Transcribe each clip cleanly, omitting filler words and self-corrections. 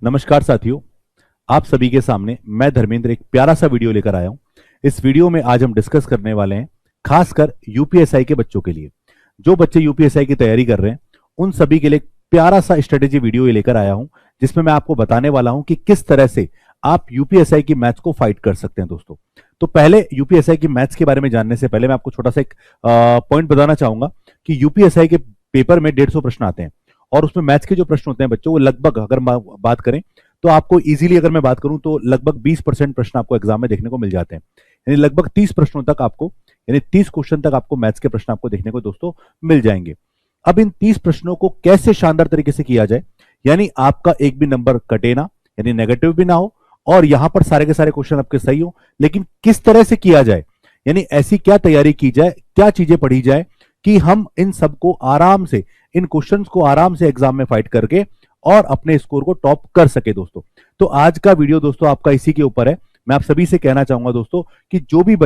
नमस्कार साथियों, आप सभी के सामने मैं धर्मेंद्र एक प्यारा सा वीडियो लेकर आया हूं। इस वीडियो में आज हम डिस्कस करने वाले हैं खासकर यूपीएसआई के बच्चों के लिए। जो बच्चे यूपीएसआई की तैयारी कर रहे हैं उन सभी के लिए एक प्यारा सा स्ट्रेटेजी वीडियो ये लेकर आया हूं, जिसमें मैं आपको बताने वाला हूं कि किस तरह से आप यूपीएसआई की मैथ्स को फाइट कर सकते हैं। दोस्तों, तो पहले यूपीएसआई की मैथ्स के बारे में जानने से पहले मैं आपको छोटा सा एक पॉइंट बताना चाहूंगा कि यूपीएसआई के पेपर में 150 प्रश्न आते हैं और उसमें मैथ्स के जो प्रश्न होते हैं बच्चों, वो लगभग अगर बात करें तो आपको इजीली अगर मैं बात करूं तो लगभग 20% प्रश्न आपको एग्जाम में देखने को मिल जाते हैं। यानी लगभग 30 प्रश्नों तक आपको, यानी 30 क्वेश्चन तक आपको मैथ्स के प्रश्न आपको देखने को दोस्तों मिल जाएंगे। अब इन 30 प्रश्नों को कैसे शानदार तरीके से किया जाए, यानी आपका एक भी नंबर कटे ना, यानी नेगेटिव भी ना हो और यहां पर सारे के सारे क्वेश्चन आपके सही हो, लेकिन किस तरह से किया जाए, यानी ऐसी क्या तैयारी की जाए, क्या चीजें पढ़ी जाए कि हम इन सबको आराम से, इन क्वेश्चंस को आराम से एग्जाम में फाइट करके और अपने स्कोर को टॉप कर सके। दोस्तों, तो आज का वीडियो दोस्तों आपका इसी के ऊपर है। मैं आप सभी से कहना चाहूंगा दोस्तों कि जो भी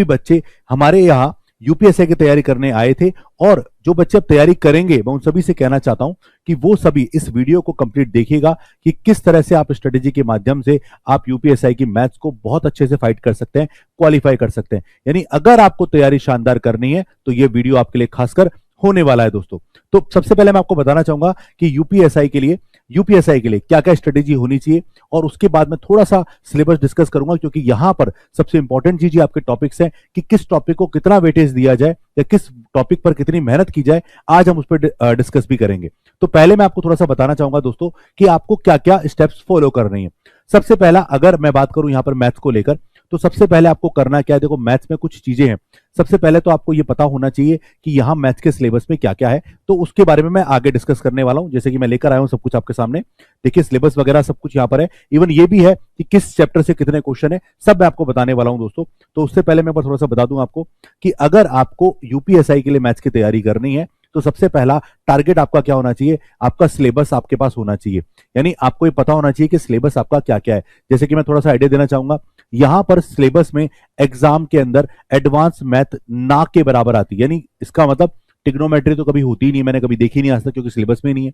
बच्चे हमारे यहाँ यूपीएससी की तैयारी करने आए थे और जो बच्चे अब तैयारी करेंगे, मैं उन सभी से कहना चाहता हूं कि वो सभी इस वीडियो को कंप्लीट देखिएगा कि किस तरह से आप स्ट्रेटेजी के माध्यम से आप यूपीएससी की मैथ्स को बहुत अच्छे से फाइट कर सकते हैं, क्वालिफाई कर सकते हैं। यानी अगर आपको तैयारी शानदार करनी है तो ये वीडियो आपके लिए खासकर होने वाला है। दोस्तों, तो सबसे पहले मैं आपको बताना चाहूंगा कि यूपीएसआई के लिए क्या क्या स्ट्रेटेजी होनी चाहिए और उसके बाद मैं थोड़ा सा सिलेबस डिस्कस करूंगा, क्योंकि यहां पर सबसे इंपॉर्टेंट चीज आपके टॉपिक्स हैं कि किस टॉपिक को कितना वेटेज दिया जाए या किस टॉपिक पर कितनी मेहनत की जाए। आज हम उस पर डिस्कस भी करेंगे। तो पहले मैं आपको थोड़ा सा बताना चाहूंगा दोस्तों कि आपको क्या क्या स्टेप्स फॉलो करनी है। सबसे पहला, अगर मैं बात करूं यहां पर मैथ्स को लेकर, तो सबसे पहले आपको करना क्या है। देखो, मैथ्स में कुछ चीजें हैं। सबसे पहले तो आपको ये पता होना चाहिए कि यहां मैथ्स के सिलेबस में क्या क्या है, तो उसके बारे में मैं आगे डिस्कस करने वाला हूं। जैसे कि मैं लेकर आया हूं सब कुछ आपके सामने, देखिए सिलेबस वगैरह सब कुछ यहां पर है। इवन ये भी है कि किस चैप्टर से कितने क्वेश्चन है, सब मैं आपको बताने वाला हूं दोस्तों। तो उससे पहले मैं थोड़ा सा बता दूं आपको कि अगर आपको यूपीएसआई के लिए मैथ्स की तैयारी करनी है तो सबसे पहला टारगेट आपका क्या होना चाहिए, आपका सिलेबस आपके पास होना चाहिए। यानी आपको ये पता होना चाहिए कि सिलेबस आपका क्या क्या है। जैसे कि मैं थोड़ा सा आइडिया देना चाहूंगा, यहां पर सिलेबस में एग्जाम के अंदर एडवांस मैथ ना के बराबर आती है, यानी इसका मतलब ट्रिग्नोमेट्री तो कभी होती ही नहीं, मैंने कभी देखी नहीं आज तक, क्योंकि सिलेबस में नहीं है।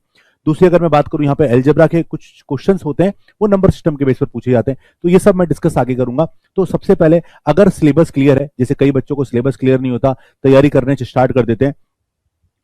दूसरी अगर मैं बात करूं, यहाँ पे अलजेब्रा के कुछ क्वेश्चंस होते हैं, वो नंबर सिस्टम के बेस पर पूछे जाते हैं, तो ये सब मैं डिस्कस आगे करूंगा। तो सबसे पहले अगर सिलेबस क्लियर है, जैसे कई बच्चों को सिलेबस क्लियर नहीं होता, तैयारी करने से स्टार्ट कर देते हैं,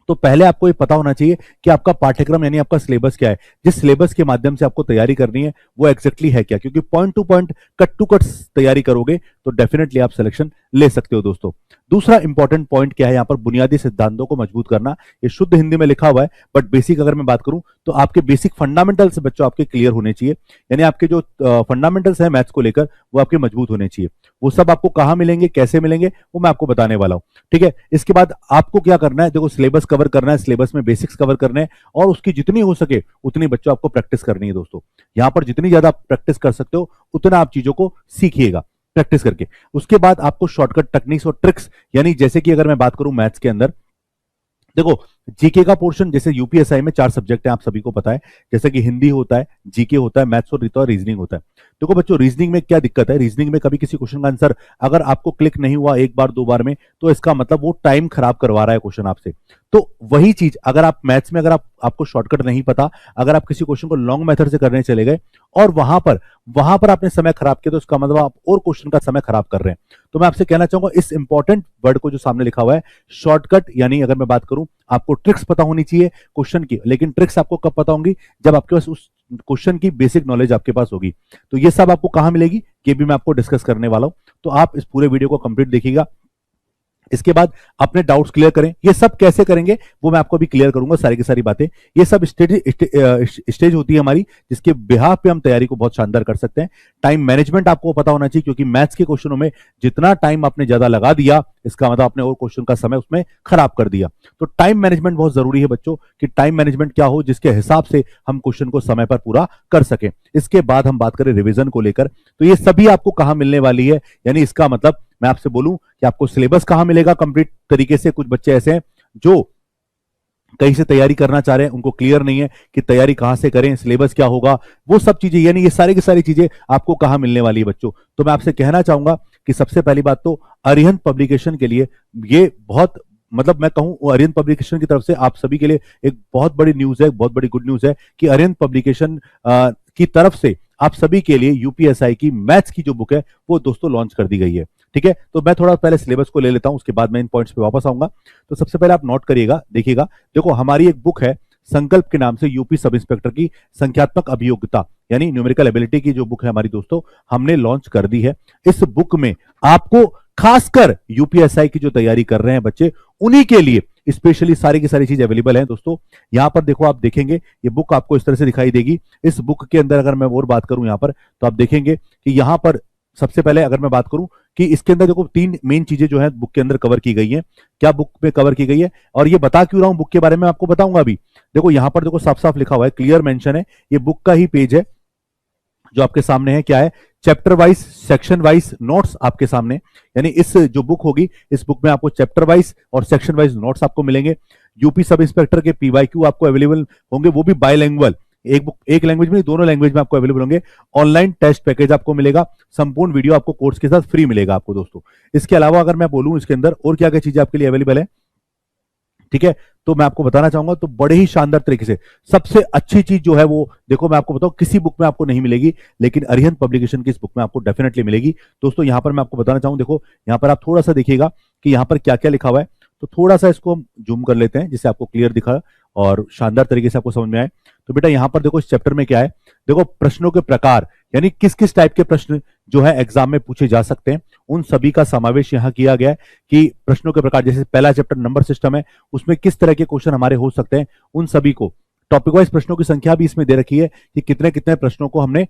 तो पहले आपको ये पता होना चाहिए कि आपका पाठ्यक्रम यानी आपका सिलेबस क्या है, जिस सिलेबस के माध्यम से आपको तैयारी करनी है वो एक्जेक्टली है क्या। क्योंकि point to point, cut to cut तैयारी करोगे तो डेफिनेटली आप सिलेक्शन ले सकते हो। दोस्तों, दूसरा इंपॉर्टेंट पॉइंट क्या है, यहां पर बुनियादी सिद्धांतों को मजबूत करना। ये शुद्ध हिंदी में लिखा हुआ है, बट बेसिक अगर मैं बात करूं तो आपके बेसिक फंडामेंटल्स बच्चों आपके क्लियर होने चाहिए। यानी आपके जो फंडामेंटल्स है मैथ्स को लेकर, वो आपके मजबूत होने चाहिए। वो सब आपको कहां मिलेंगे, कैसे मिलेंगे, वो मैं आपको बताने वाला हूं। ठीक है, इसके बाद आपको क्या करना है, देखो सिलेबस कवर करना है, सिलेबस में बेसिक्स कवर करने हैं और उसकी जितनी हो सके उतनी बच्चों आपको प्रैक्टिस करनी है। दोस्तों, यहां पर जितनी ज्यादा प्रैक्टिस कर सकते हो उतना आप चीजों को सीखिएगा प्रैक्टिस करके। उसके बाद आपको शॉर्टकट टेक्निक्स और ट्रिक्स, यानी जैसे कि अगर मैं बात करूं मैथ्स के अंदर, देखो जीके का पोर्शन, जैसे यूपीएसआई में 4 सब्जेक्ट है, आप सभी को पता है, जैसे कि हिंदी होता है, जीके होता है, मैथ्स और रीजनिंग होता है। देखो बच्चों, रीजनिंग में क्या दिक्कत है, रीजनिंग में कभी किसी क्वेश्चन का आंसर अगर आपको क्लिक नहीं हुआ एक बार दो बार में, तो इसका मतलब वो टाइम खराब करवा रहा है क्वेश्चन आपसे। तो वही चीज अगर आप मैथ्स में, अगर आपको शॉर्टकट नहीं पता, अगर आप किसी क्वेश्चन को लॉन्ग मेथड से करने चले गए और वहां पर आपने समय खराब किया, तो इसका मतलब आप और क्वेश्चन का समय खराब कर रहे हैं। तो मैं आपसे कहना चाहूंगा इस इंपॉर्टेंट वर्ड को जो सामने लिखा हुआ है शॉर्टकट, यानी अगर मैं बात करूं, आपको ट्रिक्स पता होनी चाहिए क्वेश्चन की, लेकिन ट्रिक्स आपको कब पता होंगी, जब आपके पास उस क्वेश्चन की बेसिक नॉलेज आपके पास होगी। तो ये सब आपको कहां मिलेगी, ये भी मैं आपको डिस्कस करने वाला हूं। तो आप इस पूरे वीडियो को कंप्लीट देखिएगा। इसके बाद अपने डाउट्स क्लियर करें। ये सब कैसे करेंगे वो मैं आपको अभी क्लियर करूंगा, सारी की सारी बातें। ये सब स्टेज होती है हमारी, जिसके बिहाफ पे हम तैयारी को बहुत शानदार कर सकते हैं। टाइम मैनेजमेंट आपको पता होना चाहिए, क्योंकि मैथ्स के क्वेश्चनों में जितना टाइम आपने ज्यादा लगा दिया, इसका मतलब आपने और क्वेश्चन का समय उसमें खराब कर दिया। तो टाइम मैनेजमेंट बहुत जरूरी है बच्चों, कि टाइम मैनेजमेंट क्या हो जिसके हिसाब से हम क्वेश्चन को समय पर पूरा कर सकें। इसके बाद हम बात करें रिवीजन को लेकर, तो ये सभी आपको कहां मिलने वाली है, यानी इसका मतलब मैं आपसे बोलूं कि आपको सिलेबस कहां मिलेगा कंप्लीट तरीके से। कुछ बच्चे ऐसे हैं जो कहीं से तैयारी करना चाह रहे हैं, उनको क्लियर नहीं है कि तैयारी कहां से करें, सिलेबस क्या होगा, वो सब चीजें, यानी ये सारी की सारी चीजें आपको कहां मिलने वाली है बच्चों। तो मैं आपसे कहना चाहूंगा कि सबसे पहली बात तो अरिहंत पब्लिकेशन के लिए ये बहुत मतलब मैं कहूं अरिहंत पब्लिकेशन की तरफ से आप सभी के लिए एक बहुत बड़ी न्यूज है, बहुत बड़ी गुड न्यूज है कि अरिहंत पब्लिकेशन की तरफ से आप सभी के लिए यूपीएसआई की मैथ्स की जो बुक है वो दोस्तों लॉन्च कर दी गई है। ठीक है, तो मैं थोड़ा पहले सिलेबस को ले लेता हूं, उसके बाद मैं इन पॉइंट्स पे वापस आऊंगा। तो सबसे पहले आप नोट करिएगा, देखिएगा, देखो हमारी एक बुक है संकल्प के नाम से, यूपी सब इंस्पेक्टर की संख्यात्मक अभियोग्यता यानी न्यूमेरिकल एबिलिटी की जो बुक है हमारी दोस्तों, हमने लॉन्च कर दी है। इस बुक में आपको खासकर यूपीएसआई की जो तैयारी कर रहे हैं बच्चे, उन्हीं के लिए स्पेशली सारी की सारी चीज अवेलेबल है दोस्तों। यहां पर देखो, आप देखेंगे ये बुक आपको इस तरह से दिखाई देगी। इस बुक के अंदर अगर मैं और बात करूं यहां पर, तो आप देखेंगे कि यहां पर सबसे पहले अगर मैं बात करूं कि इसके अंदर देखो तीन मेन चीजें जो है बुक के अंदर कवर की गई हैं। क्या बुक में कवर की गई है और ये बता क्यों रहा हूं बुक के बारे में, आपको बताऊंगा अभी। देखो यहां पर देखो साफ साफ लिखा हुआ है, क्लियर मेंशन है, ये बुक का ही पेज है जो आपके सामने है। क्या है? Chapter wise, section wise notes आपके सामने, यानी इस जो बुक होगी इस बुक में आपको चैप्टर वाइज और सेक्शन वाइज नोट्स आपको मिलेंगे। यूपी सब इंस्पेक्टर के पीवाईक्यू आपको अवेलेबल होंगे, वो भी बायलैंग्वेज, एक बुक एक लैंग्वेज में, दोनों लैंग्वेज में आपको अवेलेबल होंगे। ऑनलाइन टेस्ट पैकेज आपको मिलेगा, संपूर्ण वीडियो आपको कोर्स के साथ फ्री मिलेगा आपको दोस्तों। इसके अलावा अगर मैं बोलूं इसके अंदर और क्या क्या चीजें आपके लिए अवेलेबल है, ठीक है, तो मैं आपको बताना चाहूंगा, तो बड़े ही शानदार तरीके से सबसे अच्छी चीज जो है वो देखो मैं आपको बताऊं, किसी बुक में आपको नहीं मिलेगी, लेकिन अरिहंत पब्लिकेशन की इस बुक में आपको डेफिनेटली मिलेगी दोस्तों। यहां पर मैं आपको बताना चाहूं, देखो यहां पर आप थोड़ा सा देखिएगा कि यहां पर क्या क्या लिखा हुआ है, तो थोड़ा सा इसको हम जूम कर लेते हैं जिससे आपको क्लियर दिखा और शानदार तरीके से आपको समझ में आए। तो बेटा यहां पर देखो इस चैप्टर में क्या है, देखो प्रश्नों के प्रकार, यानी किस किस टाइप के प्रश्न जो है एग्जाम में पूछे जा सकते हैं, उन सभी का समावेश यहां किया गया है कि प्रश्नों के प्रकार, जैसे पहला चैप्टर नंबर सिस्टम है, उसमें किस तरह के क्वेश्चन हमारे हो सकते हैं, उन सभी को, टॉपिक वाइज प्रश्नों की संख्या भी इसमें दे रखी है कि कितने कितने प्रश्नों को हमने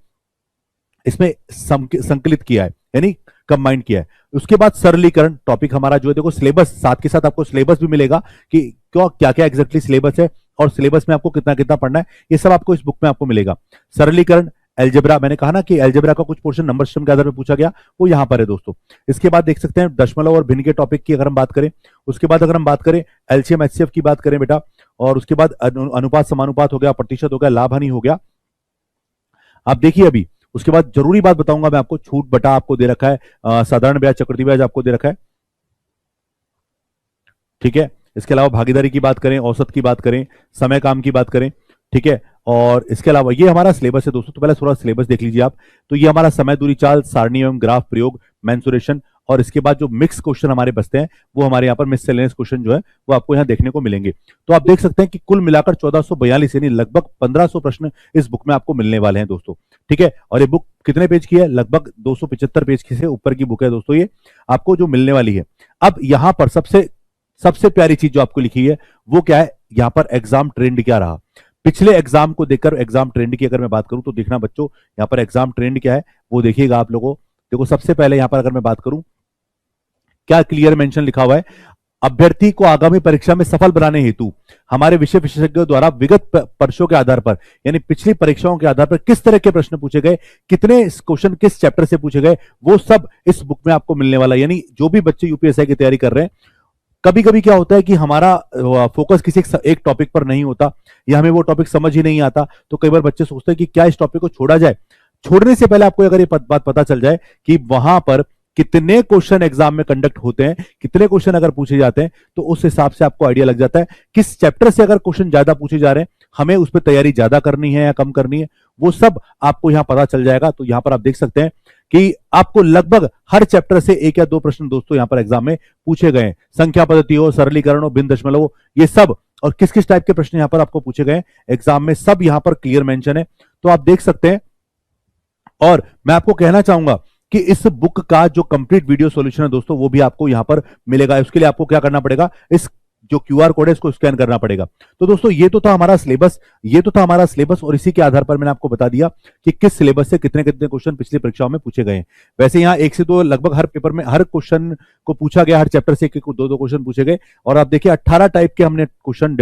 इसमें संकलित किया है, यानी कंबाइंड किया है। उसके बाद सरलीकरण टॉपिक हमारा जो है, देखो सिलेबस साथ के साथ आपको सिलेबस भी मिलेगा कि क्यों क्या क्या एग्जैक्टली सिलेबस है और सिलेबस में आपको कितना कितना पढ़ना है, ये सब आपको इस बुक में आपको मिलेगा। सरलीकरण, एल्जेब्रा, मैंने कहा ना कि एल्जेब्रा का कुछ पोर्शन नंबर सिस्टम के आधार पर पूछा गया, वो यहां पर है दोस्तों। इसके बाद देख सकते हैं दशमलव और भिन्न के टॉपिक की अगर हम बात करें, उसके बाद अगर हम बात करें एलसीएम एचसीएफ की बात करें बेटा, और उसके बाद अनुपात समानुपात हो गया, प्रतिशत हो गया, लाभ हानि हो गया। आप देखिए अभी उसके बाद जरूरी बात बताऊंगा मैं आपको, छूट बटा आपको दे रखा है, साधारण ब्याज, चक्रवृद्धि ब्याज आपको दे रखा है, ठीक है। इसके अलावा भागीदारी की बात करें, औसत की बात करें, समय काम की बात करें, ठीक है। और इसके अलावा ये हमारा सिलेबस है दोस्तों, तो पहले थोड़ा सिलेबस देख लीजिए आप। तो ये हमारा समय दूरी चाल, सारणी एवं ग्राफ प्रयोग, मेंसुरेशन, और इसके बाद जो मिक्स क्वेश्चन हमारे बचते हैं वो हमारे यहाँ पर मिससेलेनियस क्वेश्चन जो है वो आपको यहाँ देखने को मिलेंगे। तो आप देख सकते हैं कि कुल मिलाकर 1442 यानी लगभग 1500 प्रश्न इस बुक में आपको मिलने वाले हैं दोस्तों, ठीक है। और ये बुक कितने पेज की है? लगभग 275 पेज की से ऊपर की बुक है दोस्तों, ये आपको जो मिलने वाली है। अब यहाँ पर सबसे सबसे प्यारी चीज जो आपको लिखी है वो क्या है, यहाँ पर एग्जाम ट्रेंड क्या रहा, पिछले एग्जाम को देखकर एग्जाम ट्रेंड की अगर मैं बात करूं तो देखना बच्चों, यहाँ पर एग्जाम ट्रेंड क्या है वो देखिएगा आप लोगों। देखो सबसे पहले यहाँ पर अगर मैं बात करूं, क्या क्लियर मेंशन लिखा हुआ है, अभ्यर्थी को आगामी परीक्षा में सफल बनाने हेतु हमारे विषय विशेषज्ञों द्वारा विगत वर्षों के आधार पर, यानी पिछली परीक्षाओं के आधार पर किस तरह के प्रश्न पूछे गए, कितने क्वेश्चन किस चैप्टर से पूछे गए, वो सब इस बुक में आपको मिलने वाला है। यानी जो भी बच्चे यूपीएससी की तैयारी कर रहे हैं, कभी कभी क्या होता है कि हमारा फोकस किसी एक टॉपिक पर नहीं होता या हमें वो टॉपिक समझ ही नहीं आता, तो कई बार बच्चे सोचते हैं कि क्या इस टॉपिक को छोड़ा जाए। छोड़ने से पहले आपको अगर ये बात पता चल जाए कि वहां पर कितने क्वेश्चन एग्जाम में कंडक्ट होते हैं, कितने क्वेश्चन अगर पूछे जाते हैं, तो उस हिसाब से आपको आइडिया लग जाता है किस चैप्टर से अगर क्वेश्चन ज्यादा पूछे जा रहे हैं, हमें उस पर तैयारी ज्यादा करनी है या कम करनी है, वो सब आपको यहां पता चल जाएगा। तो यहां पर आप देख सकते हैं कि आपको लगभग हर चैप्टर से एक या दो प्रश्न दोस्तों यहां पर एग्जाम में पूछे गए हैं। संख्या पद्धति हो, सरलीकरण हो, भिन्न दशमलव हो, ये सब और किस किस टाइप के प्रश्न यहां पर आपको पूछे गए एग्जाम में, सब यहां पर क्लियर मेंशन है, तो आप देख सकते हैं। और मैं आपको कहना चाहूंगा कि इस बुक का जो कंप्लीट वीडियो सॉल्यूशन है दोस्तों वो भी आपको यहां पर मिलेगा। उसके लिए आपको क्या करना पड़ेगा, इस जो क्यूआर कोड है इसको स्कैन करना पड़ेगा। तो दोस्तों ये तो था हमारा सिलेबस, और इसी के आधार पर मैंने आपको बता दिया कि किस सिलेबस से कितने कितने क्वेश्चन पिछली परीक्षाओं में पूछे गए हैं। वैसे यहाँ एक से दो लगभग हर पेपर में हर क्वेश्चन को पूछा गया, हर चैप्टर से एक दो क्वेश्चन पूछे गए, और आप देखिए 18 टाइप के हमने क्वेश्चन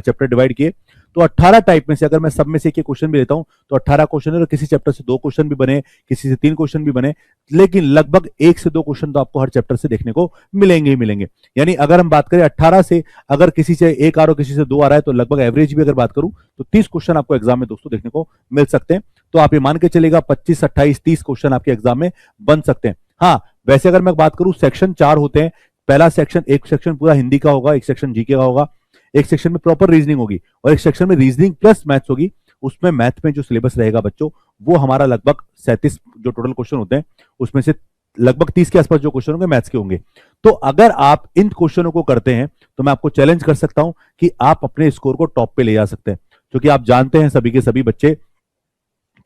चैप्टर डिवाइड किए। तो 18 टाइप में से अगर मैं सब में से एक क्वेश्चन भी लेता हूं तो 18 क्वेश्चन है, और किसी चैप्टर से 2 क्वेश्चन भी बने, किसी से 3 क्वेश्चन भी बने, लेकिन लगभग 1 से 2 क्वेश्चन तो आपको हर चैप्टर से देखने को मिलेंगे ही मिलेंगे। यानी अगर हम बात करें 18 से, अगर किसी से 1 आ रहा हो, किसी से 2 आ रहा है, तो लगभग एवरेज भी अगर बात करूं तो 30 क्वेश्चन आपको एग्जाम में दोस्तों देखने को मिल सकते हैं। तो आप ये मान के चलेगा 25, 28, 30 क्वेश्चन आपके एग्जाम में बन सकते हैं। हाँ, वैसे अगर मैं बात करूं सेक्शन 4 होते हैं, पहला सेक्शन, एक सेक्शन पूरा हिंदी का होगा, एक सेक्शन जीके का होगा, एक सेक्शन में प्रॉपर रीजनिंग होगी और एक सेक्शन में रीजनिंग प्लस मैथ्स होगी। उसमें मैथ में जो सिलेबस रहेगा बच्चों, वो हमारा लगभग 37 जो टोटल क्वेश्चन होते हैं उसमें से लगभग 30 के आसपास जो क्वेश्चन होंगे मैथ्स के होंगे। तो अगर आप इन क्वेश्चनों को करते हैं तो मैं आपको चैलेंज कर सकता हूं कि आप अपने स्कोर को टॉप पे ले जा सकते हैं, क्योंकि आप जानते हैं सभी के सभी बच्चे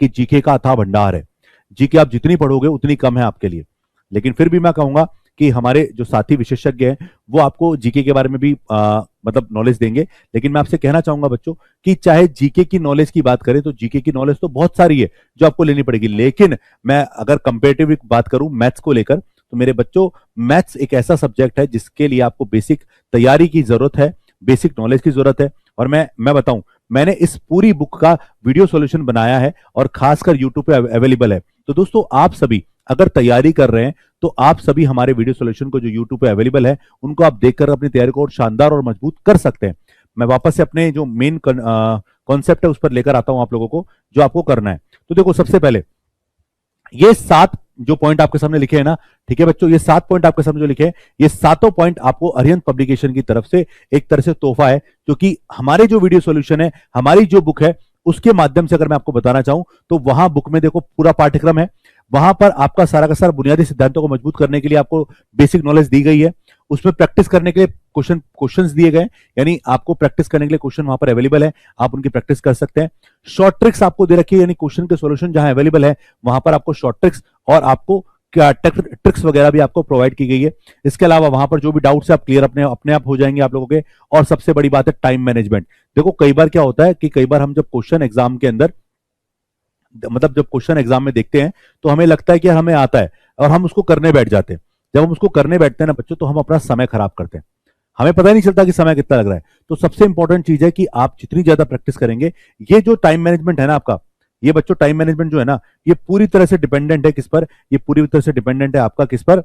कि जीके का अथाह भंडार है। जीके आप जितनी पढ़ोगे उतनी कम है आपके लिए, लेकिन फिर भी मैं कहूंगा कि हमारे जो साथी विशेषज्ञ हैं वो आपको जीके के बारे में भी मतलब नॉलेज देंगे। लेकिन मैं आपसे कहना चाहूंगा बच्चों कि चाहे जीके की नॉलेज की बात करें तो जीके की नॉलेज तो बहुत सारी है जो आपको लेनी पड़ेगी, लेकिन मैं अगर कंपेरेटिव बात करूं मैथ्स को लेकर तो मेरे बच्चों मैथ्स एक ऐसा सब्जेक्ट है जिसके लिए आपको बेसिक तैयारी की जरूरत है, बेसिक नॉलेज की जरूरत है। और मैं बताऊं, मैंने इस पूरी बुक का वीडियो सॉल्यूशन बनाया है और खासकर यूट्यूब पे अवेलेबल है। तो दोस्तों आप सभी अगर तैयारी कर रहे हैं तो आप सभी हमारे वीडियो सॉल्यूशन को जो यूट्यूब पे अवेलेबल है उनको आप देखकर अपनी तैयारी को और शानदार और मजबूत कर सकते हैं। मैं वापस से अपने जो मेन कॉन्सेप्ट है उस पर लेकर आता हूं आप लोगों को, जो आपको करना है। तो देखो सबसे पहले ये 7 जो पॉइंट आपके सामने लिखे हैं ना, ठीक है बच्चों, ये 7 पॉइंट आपके सामने जो लिखे हैं ये सातों पॉइंट आपको अरिहंत पब्लिकेशन की तरफ से एक तरह से तोहफा है, क्योंकि हमारे जो वीडियो सॉल्यूशन है, हमारी जो बुक है उसके माध्यम से अगर मैं आपको बताना चाहूं तो वहां बुक में देखो पूरा पाठ्यक्रम है। वहां पर आपका सारा का सारा बुनियादी सिद्धांतों को मजबूत करने के लिए आपको बेसिक नॉलेज दी गई है। उसमें प्रैक्टिस करने के लिए क्वेश्चंस दिए गए, यानी आपको प्रैक्टिस करने के लिए क्वेश्चन वहां पर अवेलेबल है, आप उनकी प्रैक्टिस कर सकते हैं। शॉर्ट ट्रिक्स आपको दे रखी है, यानी क्वेश्चन के सॉल्यूशन जहां अवेलेबल है वहां पर आपको शॉर्ट ट्रिक्स और आपको क्या ट्रिक्स वगैरह भी आपको प्रोवाइड की गई है। इसके अलावा वहां पर जो भी डाउट्स है आप क्लियर अपने आप हो जाएंगे आप लोगों के। और सबसे बड़ी बात है टाइम मैनेजमेंट। देखो कई बार क्या होता है कि कई बार हम जब क्वेश्चन एग्जाम के अंदर मतलब जब क्वेश्चन एग्जाम में देखते हैं तो हमें लगता है कि हमें आता है और हम उसको करने बैठ जाते हैं। जब हम उसको करने बैठते हैं ना बच्चों, तो हम अपना समय खराब करते हैं, हमें पता ही नहीं चलता कि समय कितना लग रहा है। तो सबसे इंपॉर्टेंट चीज है कि आप जितनी ज्यादा प्रैक्टिस करेंगे, ये जो टाइम मैनेजमेंट है ना आपका, ये बच्चों टाइम मैनेजमेंट जो है ना, ये पूरी तरह से डिपेंडेंट है किस पर, ये पूरी तरह से डिपेंडेंट है आपका किस पर,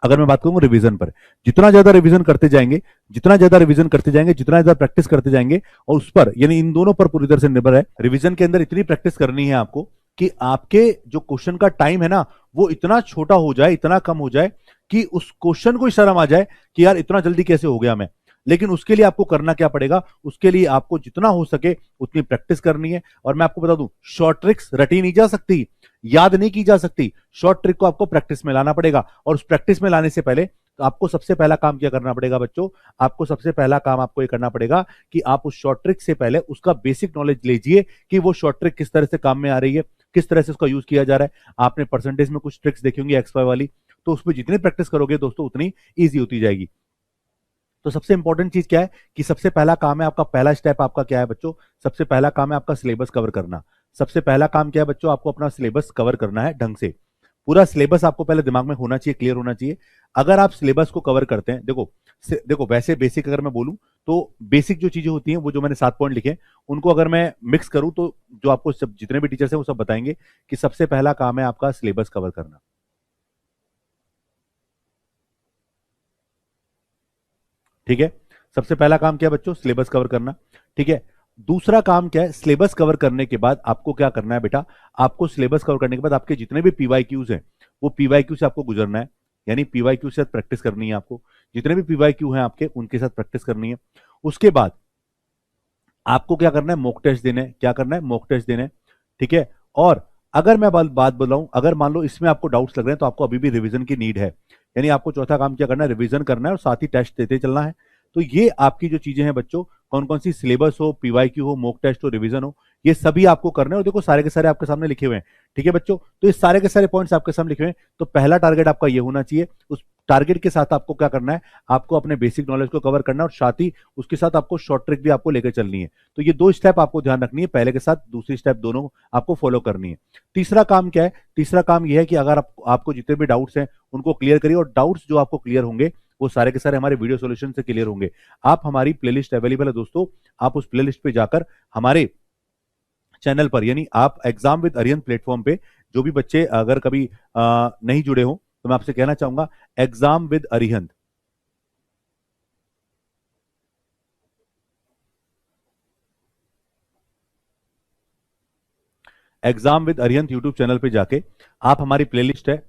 अगर मैं बात करूं रिवीजन पर। जितना ज्यादा रिवीजन करते जाएंगे, जितना ज्यादा रिवीजन करते जाएंगे, जितना ज्यादा प्रैक्टिस करते जाएंगे, और उस पर यानी इन दोनों पर पूरी तरह से निर्भर है। रिवीजन के अंदर इतनी प्रैक्टिस करनी है आपको कि आपके जो क्वेश्चन का टाइम है ना वो इतना छोटा हो जाए, इतना कम हो जाए कि उस क्वेश्चन को शर्म आ जाए कि यार इतना जल्दी कैसे हो गया मैं। लेकिन उसके लिए आपको करना क्या पड़ेगा, उसके लिए आपको जितना हो सके उतनी प्रैक्टिस करनी है। और मैं आपको बता दूं, शॉर्ट ट्रिक्स रटी नहीं जा सकती, याद नहीं की जा सकती, शॉर्ट ट्रिक को आपको प्रैक्टिस में लाना पड़ेगा। और उस प्रैक्टिस में लाने से पहले तो आपको सबसे पहला काम क्या करना पड़ेगा बच्चों, आपको सबसे पहला काम आपको ये करना पड़ेगा कि आप उस शॉर्ट ट्रिक से पहले उसका बेसिक नॉलेज लीजिए कि वो शॉर्ट ट्रिक किस तरह से काम में आ रही है, किस तरह से उसका यूज किया जा रहा है। आपने परसेंटेज में कुछ ट्रिक्स देखी होंगी एक्स वाई वाली, तो उसमें जितनी प्रैक्टिस करोगे दोस्तों उतनी ईजी होती जाएगी। तो सबसे इंपॉर्टेंट चीज क्या है कि सबसे पहला काम है आपका, पहला स्टेप आपका क्या है बच्चों, सबसे पहला काम है आपका सिलेबस कवर करना। सबसे पहला काम क्या है बच्चों, आपको अपना सिलेबस कवर करना है ढंग से। पूरा सिलेबस आपको पहले दिमाग में होना चाहिए, क्लियर होना चाहिए। अगर आप सिलेबस को कवर करते हैं, देखो वैसे बेसिक अगर मैं बोलूं तो बेसिक जो चीजें होती हैं वो जो मैंने 7 पॉइंट लिखे उनको अगर मैं मिक्स करूं तो जो आपको सब जितने भी टीचर्स हैं वो सब बताएंगे कि सबसे पहला काम है आपका सिलेबस कवर करना। ठीक है, सबसे पहला काम क्या है बच्चों, सिलेबस कवर करना। ठीक है, दूसरा काम क्या है, सिलेबस कवर करने के बाद आपको क्या करना है बेटा, आपको सिलेबस कवर करने के बाद आपके जितने भी पीवाईक्यूज हैं वो पीवाईक्यू से आपको गुजरना है, यानी पीवाईक्यू से प्रैक्टिस करनी है आपको। जितने भी पीवाईक्यू हैं आपके उनके साथ प्रैक्टिस करनी है। उसके बाद आपको क्या करना है, मॉक टेस्ट देने, क्या करना है, मॉक टेस्ट देने। ठीक है, और अगर मैं बात बताऊं, अगर मान लो इसमें आपको डाउट्स लग रहे हैं तो आपको अभी भी रिवीजन की नीड है, यानी आपको चौथा काम क्या करना है, रिवीजन करना है और साथ ही टेस्ट देते चलना है। तो ये आपकी जो चीजें हैं बच्चों, कौन कौन सी, सिलेबस हो, पीवाईक्यू हो, मॉक टेस्ट हो, रिवीजन हो, ये सभी आपको करने हैं। और देखो सारे के सारे आपके सामने लिखे हुए हैं। ठीक है बच्चों, तो ये सारे के सारे पॉइंट्स आपके सामने लिखे हुए हैं। तो पहला टारगेट आपका ये होना चाहिए, उस टारगेट के साथ आपको क्या करना है, आपको अपने बेसिक नॉलेज को कवर करना है और साथ ही उसके साथ आपको शॉर्ट ट्रिक भी आपको लेकर चलनी है। तो ये 2 स्टेप आपको ध्यान रखनी है, पहले के साथ दूसरी स्टेप दोनों आपको फॉलो करनी है। तीसरा काम क्या है, तीसरा काम यह है कि अगर आपको जितने भी डाउट्स हैं उनको क्लियर करिए, और डाउट्स जो आपको क्लियर होंगे वो सारे के सारे हमारे वीडियो सॉल्यूशन से क्लियर होंगे। आप, हमारी प्लेलिस्ट अवेलेबल है दोस्तों, आप उस प्लेलिस्ट पे जाकर हमारे चैनल पर, यानी आप एग्जाम विद अरिहंत प्लेटफॉर्म पे, जो भी बच्चे अगर कभी नहीं जुड़े हो तो मैं आपसे कहना चाहूंगा, exam with Arihant, exam with Arihant YouTube channel पे जाके आप, हमारी प्लेलिस्ट है,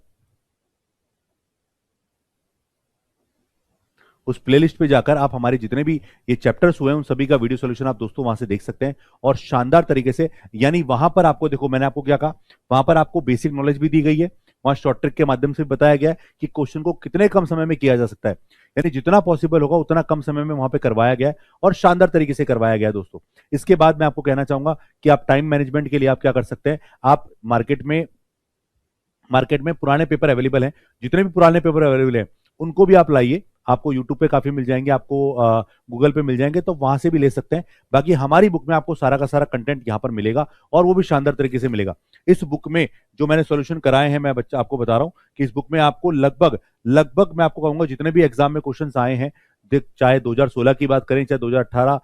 उस प्लेलिस्ट पे जाकर आप हमारे जितने भी ये चैप्टर्स हुए हैं उन सभी का वीडियो सॉल्यूशन आप दोस्तों वहां से देख सकते हैं और शानदार तरीके से, यानी वहां पर आपको देखो मैंने आपको क्या कहा, वहां पर आपको बेसिक नॉलेज भी दी गई है, वहां शॉर्ट ट्रिक के माध्यम से बताया गया है कि क्वेश्चन को कितने कम समय में किया जा सकता है, यानी जितना पॉसिबल होगा उतना कम समय में वहां पे करवाया गया है और शानदार तरीके से करवाया गया है दोस्तों। इसके बाद मैं आपको कहना चाहूंगा कि आप टाइम मैनेजमेंट के लिए आप क्या कर सकते हैं, आप मार्केट में पुराने पेपर अवेलेबल हैं, जितने भी पुराने पेपर अवेलेबल हैं उनको भी आप लाइए, आपको यूट्यूब पे काफी मिल जाएंगे, आपको गूगल पे मिल जाएंगे, तो वहां से भी ले सकते हैं। बाकी हमारी बुक में आपको सारा का सारा कंटेंट यहाँ पर मिलेगा और वो भी शानदार तरीके से मिलेगा। इस बुक में जो मैंने सॉल्यूशन कराए हैं, मैं बच्चा आपको बता रहा हूँ कि इस बुक में आपको लगभग लगभग मैं आपको कहूंगा जितने भी एग्जाम में क्वेश्चन आए हैं, चाहे 2016 की बात करें, चाहे 2018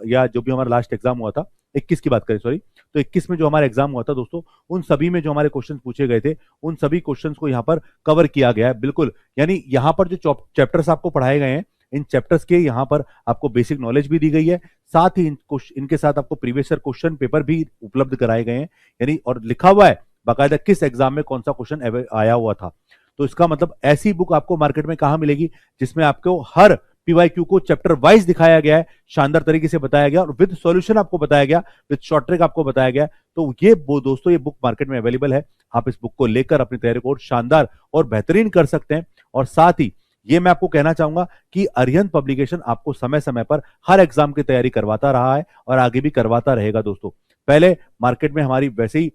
या जो भी हमारा लास्ट एग्जाम हुआ था, 21 की बात करें सॉरी, तो 21 में जो हमारा एग्जाम हुआ था दोस्तों, उन सभी में जो हमारे क्वेश्चन पूछे गए थे उन सभी क्वेश्चंस को यहाँ पर कवर किया गया है बिल्कुल। यानी यहाँ पर जो चैप्टर्स आपको पढ़ाए गए हैं, इन चैप्टर्स के यहाँ पर आपको बेसिक नॉलेज भी दी गई है, साथ ही इनके साथ आपको प्रीवियस ईयर क्वेश्चन पेपर भी उपलब्ध कराए गए हैं, यानी और लिखा हुआ है बाकायदा किस एग्जाम में कौन सा क्वेश्चन आया हुआ था। तो इसका मतलब ऐसी बुक आपको मार्केट में कहां मिलेगी जिसमें आपको हर पीवाईक्यू को चैप्टर वाइज दिखाया गया है, शानदार तरीके से बताया गया और विद सॉल्यूशन आपको बताया गया, विद शॉर्ट ट्रिक आपको बताया गया। तो ये दोस्तों ये बुक मार्केट में अवेलेबल है, आप इस बुक को लेकर अपनी तैयारी को शानदार और बेहतरीन कर सकते हैं। और साथ ही ये मैं आपको कहना चाहूंगा कि अरिहंत पब्लिकेशन आपको समय समय पर हर एग्जाम की तैयारी करवाता रहा है और आगे भी करवाता रहेगा दोस्तों। पहले मार्केट में हमारी वैसे ही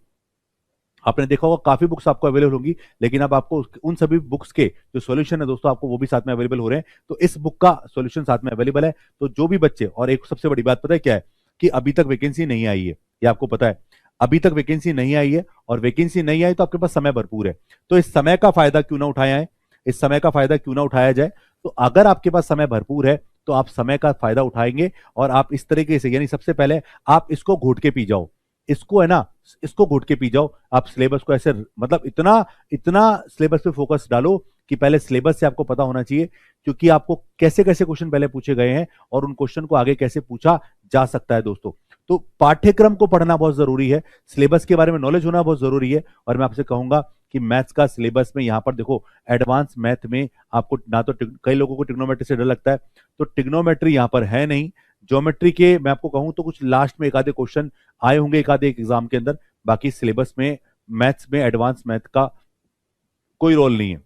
आपने देखा होगा काफी बुक्स आपको अवेलेबल होंगी, लेकिन अब आपको उन सभी बुक्स के जो सॉल्यूशन है दोस्तों आपको वो भी साथ में अवेलेबल हो रहे हैं। तो इस बुक का सॉल्यूशन साथ में अवेलेबल है, तो जो भी बच्चे, और एक सबसे बड़ी बात पता है क्या है कि अभी तक वैकेंसी नहीं आई है, ये आपको पता है, अभी तक वैकेंसी नहीं आई है, और वैकेंसी नहीं आई तो आपके पास समय भरपूर है, तो इस समय का फायदा क्यों ना उठाया है, इस समय का फायदा क्यों ना उठाया जाए। तो अगर आपके पास समय भरपूर है तो आप समय का फायदा उठाएंगे और आप इस तरीके से, यानी सबसे पहले आप इसको घोट के पी जाओ, इसको है ना, इसको घोट के पी जाओ, आप सिलेबस को ऐसे मतलब इतना इतना सिलेबस पे फोकस डालो कि पहले सिलेबस से आपको पता होना चाहिए, क्योंकि आपको कैसे कैसे क्वेश्चन पहले पूछे गए हैं और उन क्वेश्चन को आगे कैसे पूछा जा सकता है दोस्तों। तो पाठ्यक्रम को पढ़ना बहुत जरूरी है, सिलेबस के बारे में नॉलेज होना बहुत जरूरी है। और मैं आपसे कहूंगा कि मैथ्स का सिलेबस में यहाँ पर देखो, एडवांस मैथ में आपको ना तो कई लोगों को ट्रिग्नोमेट्री से डर लगता है, तो ट्रिग्नोमेट्री यहाँ पर है नहीं। ज्योमेट्री के मैं आपको कहूं तो कुछ लास्ट में एक आधे क्वेश्चन आए होंगे एक आधे एग्जाम के अंदर, बाकी सिलेबस में मैथ्स में एडवांस मैथ का कोई रोल नहीं है।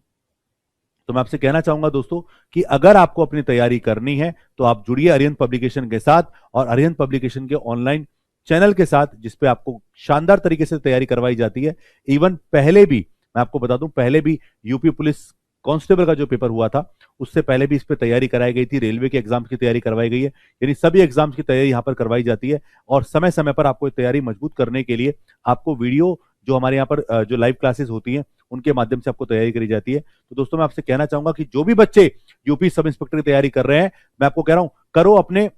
तो मैं आपसे कहना चाहूंगा दोस्तों कि अगर आपको अपनी तैयारी करनी है तो आप जुड़िए अरिहंत पब्लिकेशन के साथ और अरिहंत पब्लिकेशन के ऑनलाइन चैनल के साथ, जिसपे आपको शानदार तरीके से तैयारी करवाई जाती है। इवन पहले भी मैं आपको बता दूं, पहले भी यूपी पुलिस कांस्टेबल का जो पेपर हुआ था उससे पहले भी इस पे तैयारी कराई गई थी, रेलवे के एग्जाम्स की तैयारी करवाई गई है, यानी सभी एग्जाम्स की तैयारी यहाँ पर करवाई जाती है। और समय समय पर आपको तैयारी मजबूत करने के लिए आपको वीडियो जो हमारे यहाँ पर जो लाइव क्लासेस होती हैं उनके माध्यम से आपको तैयारी करी जाती है। तो दोस्तों मैं आपसे कहना चाहूंगा कि जो भी बच्चे यूपी सब इंस्पेक्टर की तैयारी कर रहे हैं, मैं आपको कह रहा हूं करो अपने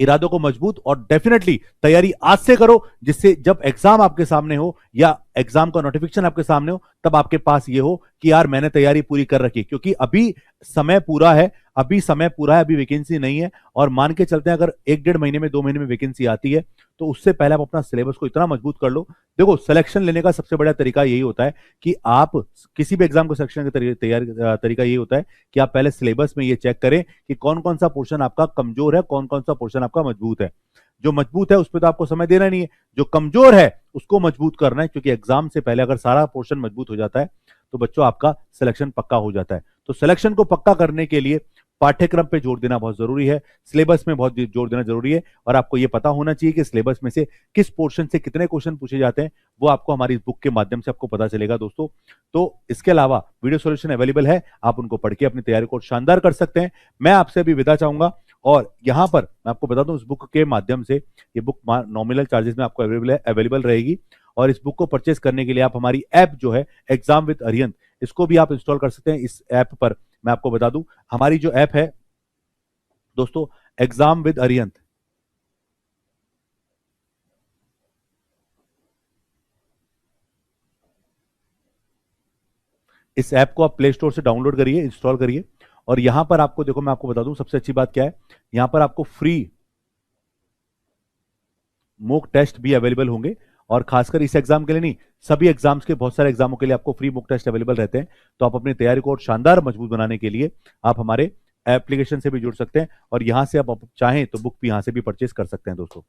इरादों को मजबूत और डेफिनेटली तैयारी आज से करो, जिससे जब एग्जाम आपके सामने हो या एग्जाम का नोटिफिकेशन आपके सामने हो तब आपके पास ये हो कि यार मैंने तैयारी पूरी कर रखी, क्योंकि अभी समय पूरा है, अभी समय पूरा है, अभी वैकेंसी नहीं है। और मान के चलते हैं अगर 1-1.5 महीने में 2 महीने में वैकेंसी आती है तो उससे पहले आप अपना सिलेबस को इतना मजबूत कर लो। देखो सिलेक्शन लेने का सबसे बड़ा तरीका यही होता है कि आप किसी भी एग्जाम को सिलेक्शन का तरीका यही होता है कि आप पहले सिलेबस में ये चेक करें कि कौन कौन सा पोर्शन आपका कमजोर है, कौन कौन सा पोर्शन आपका मजबूत है। जो मजबूत है उस पर तो आपको समय देना नहीं है, जो कमजोर है उसको मजबूत करना है, क्योंकि एग्जाम से पहले अगर सारा पोर्शन मजबूत हो जाता है तो बच्चों आपका सिलेक्शन पक्का हो जाता है। तो सिलेक्शन को पक्का करने के लिए पाठ्यक्रम पे जोर देना बहुत जरूरी है, सिलेबस में बहुत जोर देना जरूरी है, और आपको यह पता होना चाहिए कि सिलेबस में से किस पोर्शन से कितने क्वेश्चन पूछे जाते हैं, वो आपको हमारी बुक के माध्यम से आपको पता चलेगा दोस्तों। तो इसके अलावा वीडियो सॉल्यूशन अवेलेबल है, आप उनको पढ़ के अपनी तैयारी को शानदार कर सकते हैं। मैं आपसे अभी विदा चाहूंगा, और यहां पर मैं आपको बता दूं इस बुक के माध्यम से, ये बुक नॉमिनल चार्जेस में आपको अवेलेबल रहेगी, और इस बुक को परचेस करने के लिए आप हमारी ऐप जो है एग्जाम विद अरिहंत, इसको भी आप इंस्टॉल कर सकते हैं। इस ऐप पर मैं आपको बता दूं हमारी जो ऐप है दोस्तों एग्जाम विद अरिहंत, इस ऐप को आप प्ले स्टोर से डाउनलोड करिए, इंस्टॉल करिए, और यहां पर आपको देखो मैं आपको बता दूं सबसे अच्छी बात क्या है, यहां पर आपको फ्री मॉक टेस्ट भी अवेलेबल होंगे, और खासकर इस एग्जाम के लिए नहीं, सभी एग्जाम्स के, बहुत सारे एग्जामों के लिए आपको फ्री मॉक टेस्ट अवेलेबल रहते हैं। तो आप अपनी तैयारी को और शानदार मजबूत बनाने के लिए आप हमारे एप्लीकेशन से भी जुड़ सकते हैं और यहाँ से आप चाहें तो बुक भी यहाँ से भी परचेज कर सकते हैं दोस्तों।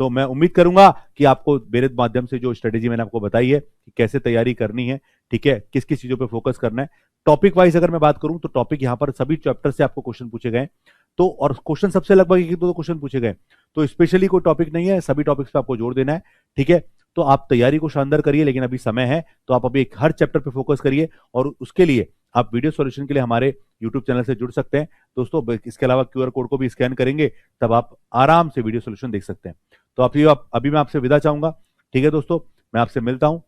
तो मैं उम्मीद करूंगा कि आपको मेरे माध्यम से जो स्ट्रेटेजी मैंने आपको बताई है कि कैसे तैयारी करनी है, ठीक है, किस किस चीजों पे फोकस करना है, टॉपिक वाइज अगर मैं बात करूं तो टॉपिक यहाँ पर सभी चैप्टर से आपको क्वेश्चन पूछे गए, तो और क्वेश्चन सबसे लगभग एक दो क्वेश्चन पूछे गए, तो स्पेशली कोई टॉपिक नहीं है, सभी टॉपिक्स पे आपको जोर देना है, ठीक है। तो आप तैयारी को शानदार करिए, लेकिन अभी समय है, तो आप अभी एक हर चैप्टर पे फोकस करिए और उसके लिए आप वीडियो सॉल्यूशन के लिए हमारे यूट्यूब चैनल से जुड़ सकते हैं दोस्तों। इसके अलावा क्यूआर कोड को भी स्कैन करेंगे, तब आप आराम से वीडियो सॉल्यूशन देख सकते हैं। तो अभी मैं आपसे विदा चाहूंगा, ठीक है दोस्तों, मैं आपसे मिलता हूं,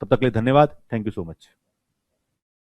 तब तक के लिए धन्यवाद, थैंक यू सो मच।